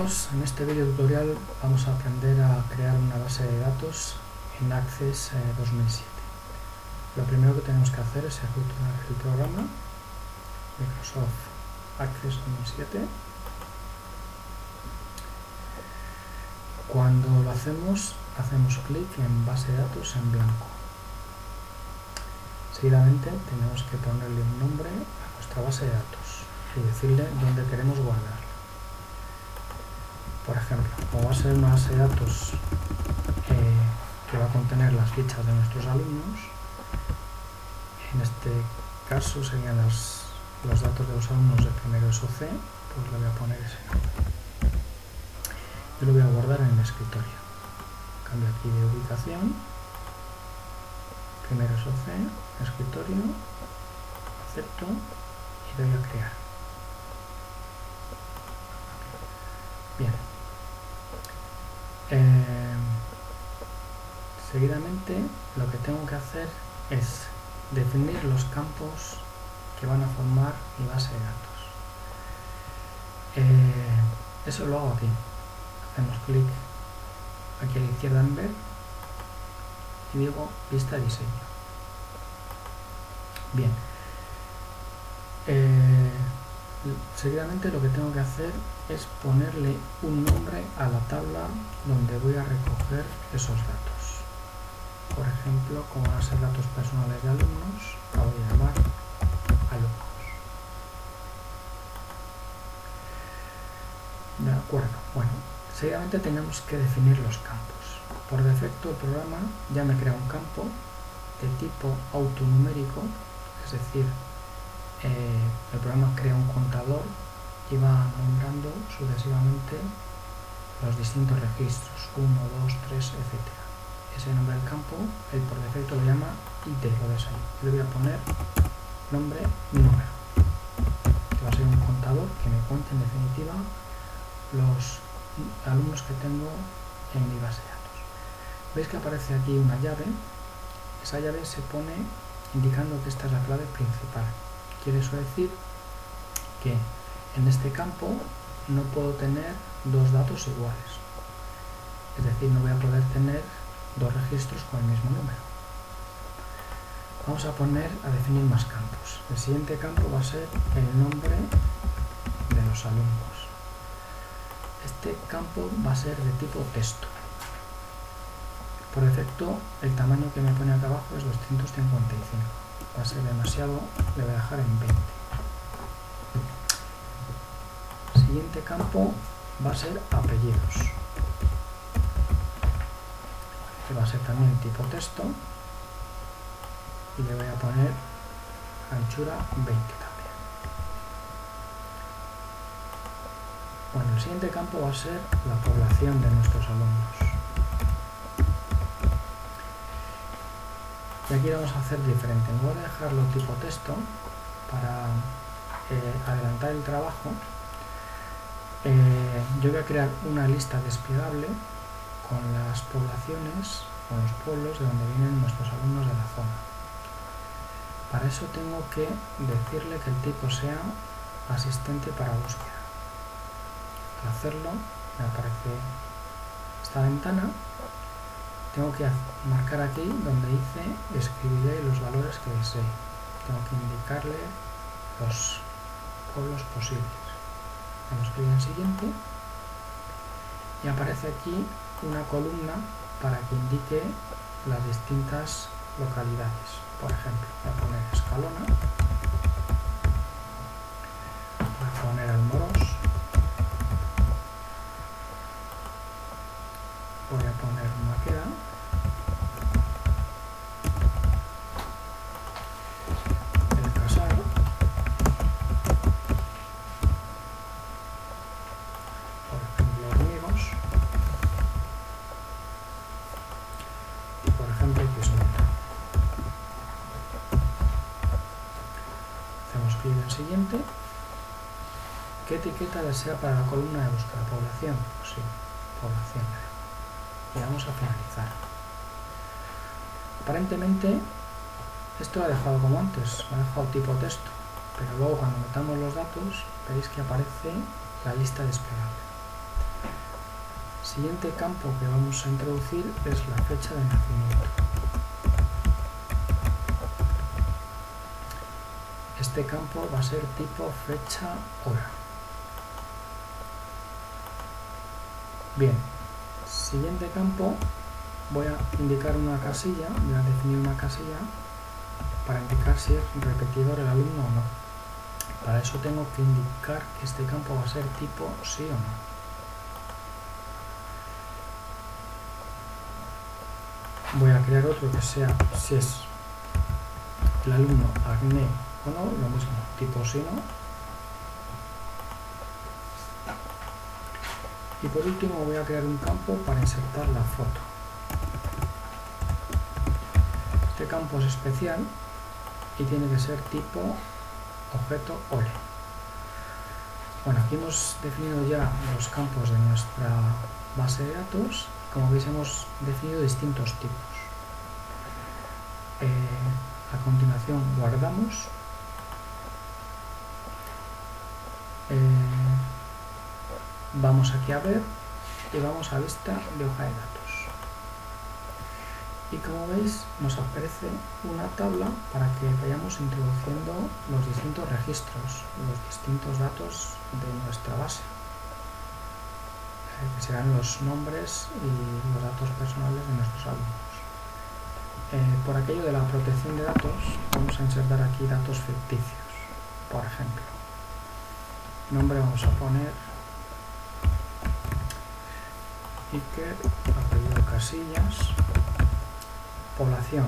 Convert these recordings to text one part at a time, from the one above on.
Fijaos, en este vídeo tutorial vamos a aprender a crear una base de datos en Access 2007. Lo primero que tenemos que hacer es ejecutar el programa Microsoft Access 2007. Cuando lo hacemos clic en base de datos en blanco. Seguidamente tenemos que ponerle un nombre a nuestra base de datos y decirle dónde queremos guardarla. Por ejemplo, como va a ser una base de datos que va a contener las fichas de nuestros alumnos, en este caso serían los datos de los alumnos de primero SOC, pues le voy a poner ese nombre. Yo lo voy a guardar en el escritorio. Cambio aquí de ubicación, primero SOC, escritorio, acepto y doy a crear. Bien. Seguidamente lo que tengo que hacer es definir los campos que van a formar mi base de datos. Eso lo hago aquí. Hacemos clic aquí a la izquierda en ver y digo vista de diseño. Bien. Seguidamente lo que tengo que hacer es ponerle un nombre a la tabla donde voy a recoger esos datos. Por ejemplo, como van a ser datos personales de alumnos, la voy a llamar alumnos. De acuerdo. Bueno, seguidamente tenemos que definir los campos. Por defecto el programa ya me crea un campo de tipo autonumérico, es decir, el programa crea un contador y va nombrando sucesivamente los distintos registros, 1, 2, 3, etc. Ese nombre del campo, él por defecto lo llama ID, lo ves ahí. Yo le voy a poner nombre número, que va a ser un contador que me cuente en definitiva los alumnos que tengo en mi base de datos. Veis que aparece aquí una llave. Esa llave se pone indicando que esta es la clave principal. Quiere eso decir que en este campo no puedo tener dos datos iguales. Es decir, no voy a poder tener dos registros con el mismo número. Vamos a definir más campos. El siguiente campo va a ser el nombre de los alumnos. Este campo va a ser de tipo texto. Por defecto, el tamaño que me pone acá abajo es 255. Va a ser demasiado, le voy a dejar en 20. El siguiente campo va a ser apellidos, que va a ser también tipo texto, y le voy a poner anchura 20 también. Bueno, el siguiente campo va a ser la población de nuestros alumnos. Y aquí vamos a hacer diferente. En lugar de dejarlo tipo texto, para adelantar el trabajo, yo voy a crear una lista desplegable con las poblaciones, con los pueblos de donde vienen nuestros alumnos de la zona. Para eso tengo que decirle que el tipo sea asistente para búsqueda. Para hacerlo, me aparece esta ventana. Tengo que marcar aquí donde dice escribiré los valores que desee. Tengo que indicarle los pueblos posibles. Damos clic en siguiente y aparece aquí una columna para que indique las distintas localidades. Por ejemplo, voy a poner Escalona, voy a poner Almorós, voy a poner Maqueda, El Casar, por ejemplo Hormigos, y por ejemplo Pismonta. Hacemos clic en siguiente. ¿Qué etiqueta desea para la columna de búsqueda? ¿Población? Pues sí, población. Y vamos a finalizar. Aparentemente esto lo ha dejado como antes, lo ha dejado tipo texto, pero luego cuando metamos los datos veis que aparece la lista desplegable. siguiente campo que vamos a introducir es la fecha de nacimiento. Este campo va a ser tipo fecha hora. Bien, siguiente campo, voy a indicar una casilla, voy a definir una casilla para indicar si es repetidor el alumno o no. Para eso tengo que indicar que este campo va a ser tipo sí o no. Voy a crear otro que sea si es el alumno acné o no, lo mismo, tipo sí o no. Y por último voy a crear un campo para insertar la foto. Este campo es especial y tiene que ser tipo objeto OLE. Bueno, aquí hemos definido ya los campos de nuestra base de datos. Como veis, hemos definido distintos tipos. A continuación guardamos. Vamos aquí a ver y vamos a vista de hoja de datos. Y como veis, nos aparece una tabla para que vayamos introduciendo los distintos registros, los distintos datos de nuestra base, que serán los nombres y los datos personales de nuestros alumnos. Por aquello de la protección de datos, vamos a insertar aquí datos ficticios. Por ejemplo, nombre vamos a poner Iker, apellido Casillas, población.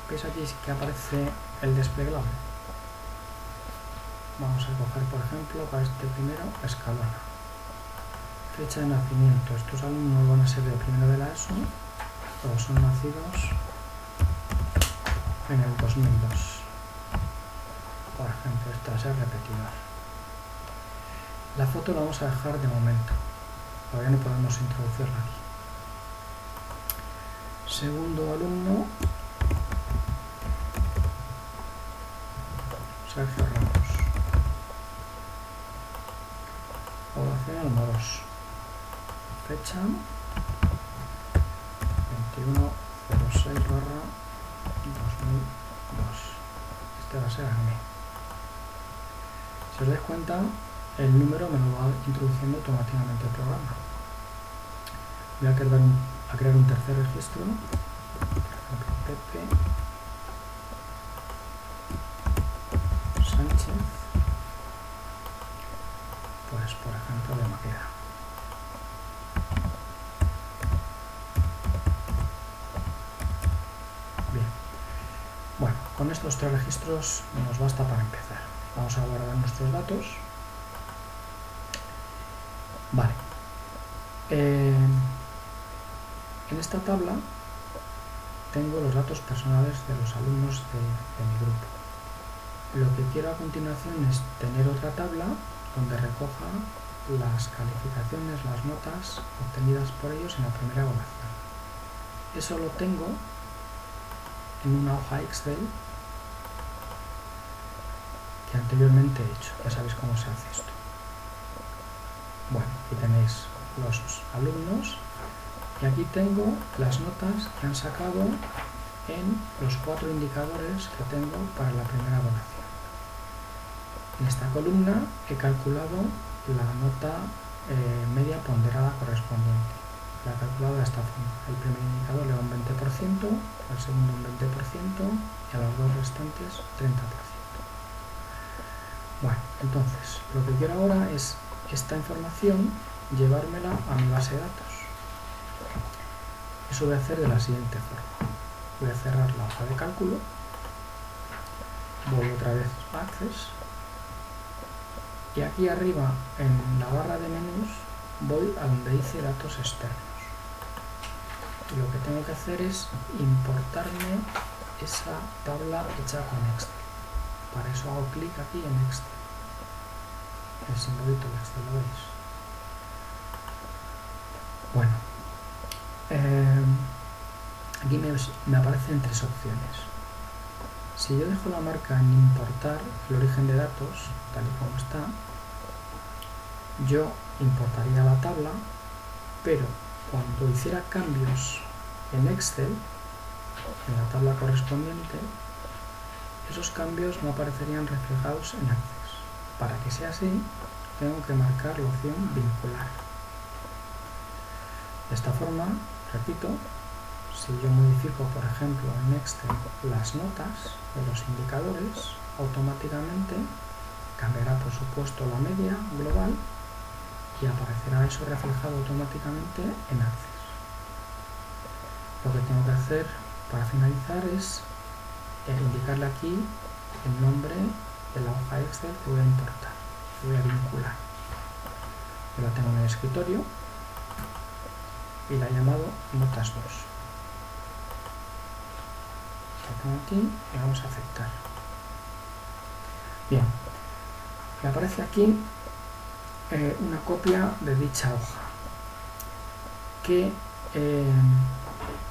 ¿Veis aquí que aparece el desplegable? Vamos a coger, por ejemplo, para este primero, Escalona. Fecha de nacimiento. Estos alumnos van a ser de primero de la ESO, todos son nacidos en el 2002. Por ejemplo, esta va a ser repetidor. La foto la vamos a dejar de momento. Todavía no podemos introducirla aquí. Segundo alumno, Sergio Ramos. Población Almoroz. Fecha 21/06/2002. Este va a ser ANE. Si os dais cuenta, el número me lo va introduciendo automáticamente el programa. Voy a crear un tercer registro, por ejemplo, Pepe Sánchez, pues por ejemplo de Maqueda. Bien, bueno, con estos tres registros nos basta para empezar. Vamos a guardar nuestros datos. Vale. En esta tabla tengo los datos personales de los alumnos de mi grupo. Lo que quiero a continuación es tener otra tabla donde recoja las calificaciones, las notas obtenidas por ellos en la primera evaluación. Eso lo tengo en una hoja Excel que anteriormente he hecho. Ya sabéis cómo se hace esto. Bueno, aquí tenéis los alumnos y aquí tengo las notas que han sacado en los 4 indicadores que tengo para la primera evaluación. En esta columna he calculado la nota media ponderada correspondiente. La he calculado de esta forma. El primer indicador le da un 20%, el segundo un 20% y a los dos restantes 30%. Bueno, entonces lo que quiero ahora es esta información llevármela a mi base de datos. Eso voy a hacer de la siguiente forma. Voy a cerrar la hoja de cálculo, voy otra vez a Access y aquí arriba en la barra de menús voy a donde dice datos externos. Y lo que tengo que hacer es importarme esa tabla hecha con Excel. Para eso hago clic aquí en Excel. El simbolito de Excel, ¿lo veis? Bueno, aquí me aparecen 3 opciones. Si yo dejo la marca en importar el origen de datos, tal y como está, yo importaría la tabla, pero cuando hiciera cambios en Excel, en la tabla correspondiente, esos cambios no aparecerían reflejados en Access. Para que sea así, tengo que marcar la opción vincular. De esta forma, repito, si yo modifico, por ejemplo, en Excel las notas de los indicadores, automáticamente cambiará, por supuesto, la media global y aparecerá eso reflejado automáticamente en Access. Lo que tengo que hacer para finalizar es indicarle aquí el nombre de la hoja Excel que voy a importar, que voy a vincular. Yo la tengo en el escritorio y la he llamado notas 2. La tengo aquí y vamos a aceptar. Bien, me aparece aquí una copia de dicha hoja. ¿Qué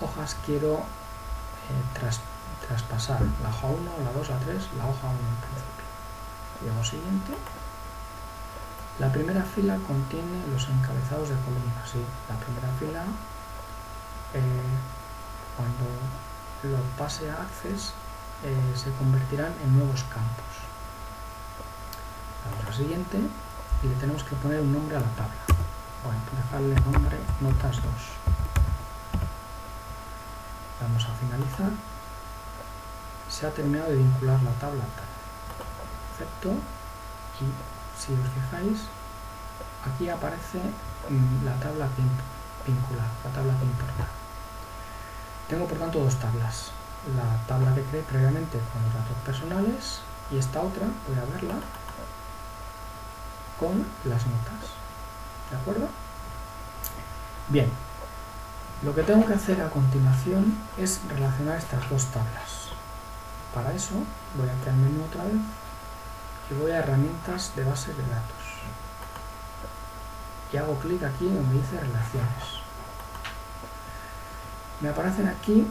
hojas quiero traspasar? La hoja 1, la 2, la 3, la hoja 1 en principio. Luego siguiente. La primera fila contiene los encabezados de columnas. Sí, la primera fila, cuando lo pase a Access, se convertirán en nuevos campos. Vamos a la siguiente y le tenemos que poner un nombre a la tabla. Bueno, dejarle nombre notas 2. Vamos a finalizar. Se ha terminado de vincular la tabla tal. Perfecto. Y si os fijáis, aquí aparece la tabla vincular, la tabla que importa. Tengo por tanto dos tablas. La tabla que creé previamente con los datos personales y esta otra, voy a verla, con las notas. ¿De acuerdo? Bien. Lo que tengo que hacer a continuación es relacionar estas dos tablas. Para eso voy a crear el menú otra vez y voy a herramientas de base de datos. Y hago clic aquí donde dice relaciones. Me aparecen aquí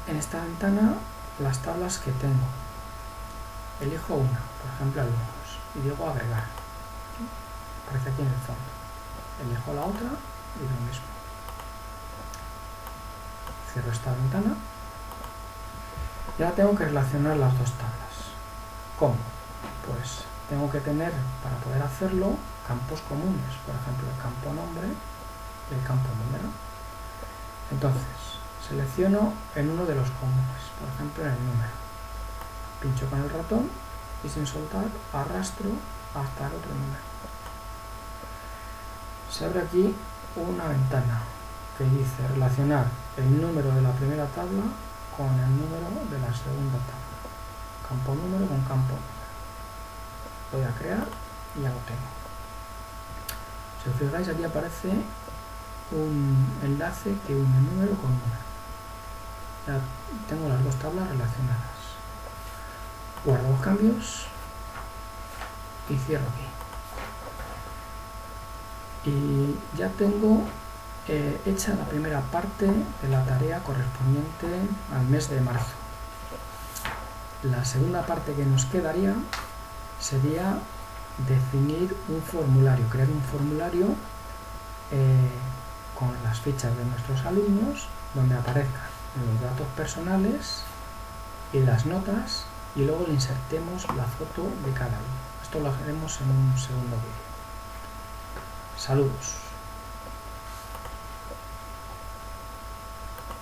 en esta ventana las tablas que tengo. Elijo una, por ejemplo alumnos, y digo agregar. Aparece aquí en el fondo. Elijo la otra y lo mismo. Cierro esta ventana. Y ahora tengo que relacionar las dos tablas. ¿Cómo? Pues tengo que tener, para poder hacerlo, campos comunes. Por ejemplo, el campo nombre y el campo número. Entonces, selecciono en uno de los comunes, por ejemplo en el número. Pincho con el ratón y sin soltar arrastro hasta el otro número. Se abre aquí una ventana que dice relacionar el número de la primera tabla con el número de la segunda tabla. Campo número con campo número. Voy a crear y ya lo tengo. Si os fijáis, aquí aparece un enlace que une número con número. Ya tengo las dos tablas relacionadas. Guardo los cambios y cierro aquí. Y ya tengo hecha la primera parte de la tarea correspondiente al mes de marzo. La segunda parte que nos quedaría sería definir un formulario, crear un formulario con las fichas de nuestros alumnos, donde aparezcan los datos personales y las notas, y luego le insertemos la foto de cada uno. Esto lo haremos en un segundo vídeo. Saludos.